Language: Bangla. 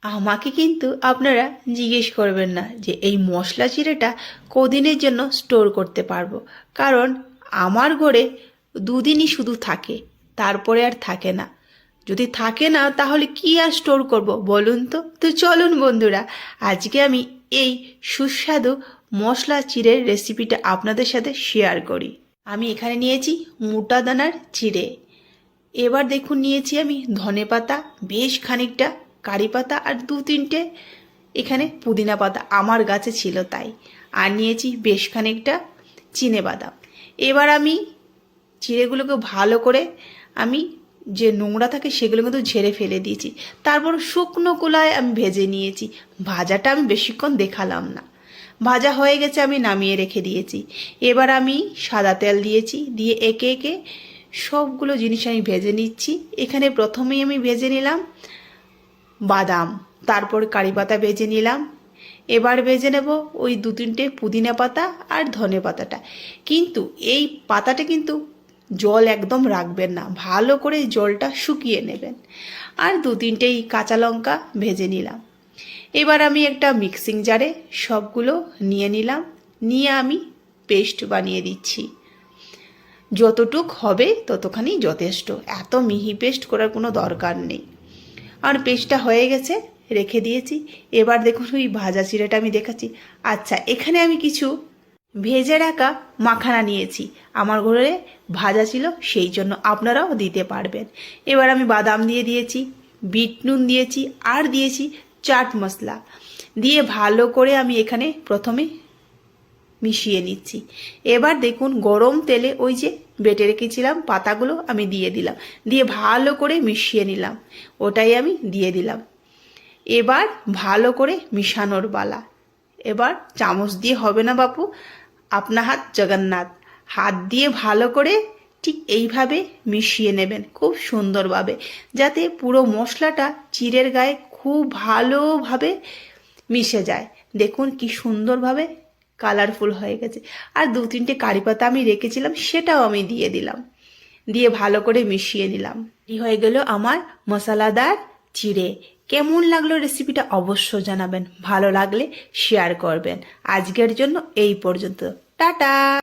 আমাকে কিন্তু আপনারা জিজ্ঞেস করবেন না যে এই মশলা চিড়েটা কদিনের জন্য স্টোর করতে পারবো, কারণ আমার ঘরে দুদিনই শুধু থাকে, তারপরে আর থাকে না। যদি থাকে না তাহলে কি আর স্টোর করব বলুন তো। তো চলুন বন্ধুরা, আজকে আমি এই সুস্বাদু মশলা চিড়ের রেসিপিটা আপনাদের সাথে শেয়ার করি। আমি এখানে নিয়েছি মোটা দানার চিড়ে। এবার দেখুন নিয়েছি আমি ধনেপাতা বেশ খানিকটা, কারি পাতা আর দু তিনটে এখানে পুদিনা পাতা আমার গাছে ছিল তাই। আর নিয়েছি বেশ খানিকটা চিনেবাদাম। এবার আমি চিড়েগুলোকে ভালো করে আমি যে নোংরা থাকে সেগুলো কিন্তু ঝেড়ে ফেলে দিয়েছি। তারপর শুকনো কলায় আমি ভেজে নিয়েছি। ভাজাটা আমি বেশিক্ষণ দেখালাম না। ভাজা হয়ে গেছে, আমি নামিয়ে রেখে দিয়েছি। এবার আমি সাদা তেল দিয়েছি, দিয়ে একে একে সবগুলো জিনিস আমি ভেজে নিচ্ছি। এখানে প্রথমেই আমি ভেজে নিলাম বাদাম, তারপর কারি পাতা ভেজে নিলাম। এবার ভেজে নেব ওই দু তিনটে পুদিনা পাতা আর ধনে পাতাটা। কিন্তু এই পাতাটা কিন্তু জল একদম রাখবেন না, ভালো করে জলটা শুকিয়ে নেবেন। আর দু তিনটেই কাঁচা লঙ্কা ভেজে নিলাম। এবার আমি একটা মিক্সিং জারে সবগুলো নিয়ে নিলাম, নিয়ে আমি পেস্ট বানিয়ে দিচ্ছি। যতটুক হবে ততখানি যথেষ্ট, এত মিহি পেস্ট করার কোনো দরকার নেই। আর পেস্টটা হয়ে গেছে, রেখে দিয়েছি। এবার দেখুন ওই ভাজা চিড়েটা আমি দেখাচ্ছি। আচ্ছা, এখানে আমি কিছু ভেজে রাখা মাখানা নিয়েছি, আমার ঘরে ভাজা ছিল সেই জন্য, আপনারাও দিতে পারবেন। এবার আমি বাদাম দিয়ে দিয়েছি, বিট নুন দিয়েছি, আর দিয়েছি চাট মশলা দিয়ে ভালো করে আমি এখানে প্রথমে মিশিয়ে নিচ্ছি। এবার দেখুন গরম তেলে ওই যে বেটে রেখেছিলাম পাতাগুলো আমি দিয়ে দিলাম, দিয়ে ভালো করে মিশিয়ে নিলাম। ওটাই আমি দিয়ে দিলাম। এবার ভালো করে মিশানোর পালা। এবার চামচ দিয়ে হবে না বাপু, আপনা হাত জগন্নাথ, হাত দিয়ে ভালো করে ঠিক এইভাবে মিশিয়ে নেবেন খুব সুন্দরভাবে, যাতে পুরো মশলাটা চিড়ের গায়ে খুব ভালোভাবে মিশে যায়। দেখুন কি সুন্দরভাবে কালারফুল হয়ে গেছে। আর দু তিনটে কারি পাতা আমি রেখেছিলাম, সেটাও আমি দিয়ে দিলাম, দিয়ে ভালো করে মিশিয়ে নিলাম। এই হয়ে গেল আমার মশলাদার চিড়ে। কেমন লাগলো রেসিপিটা অবশ্য জানাবেন, ভালো লাগলে শেয়ার করবেন। আজকের জন্য এই পর্যন্ত, টাটা।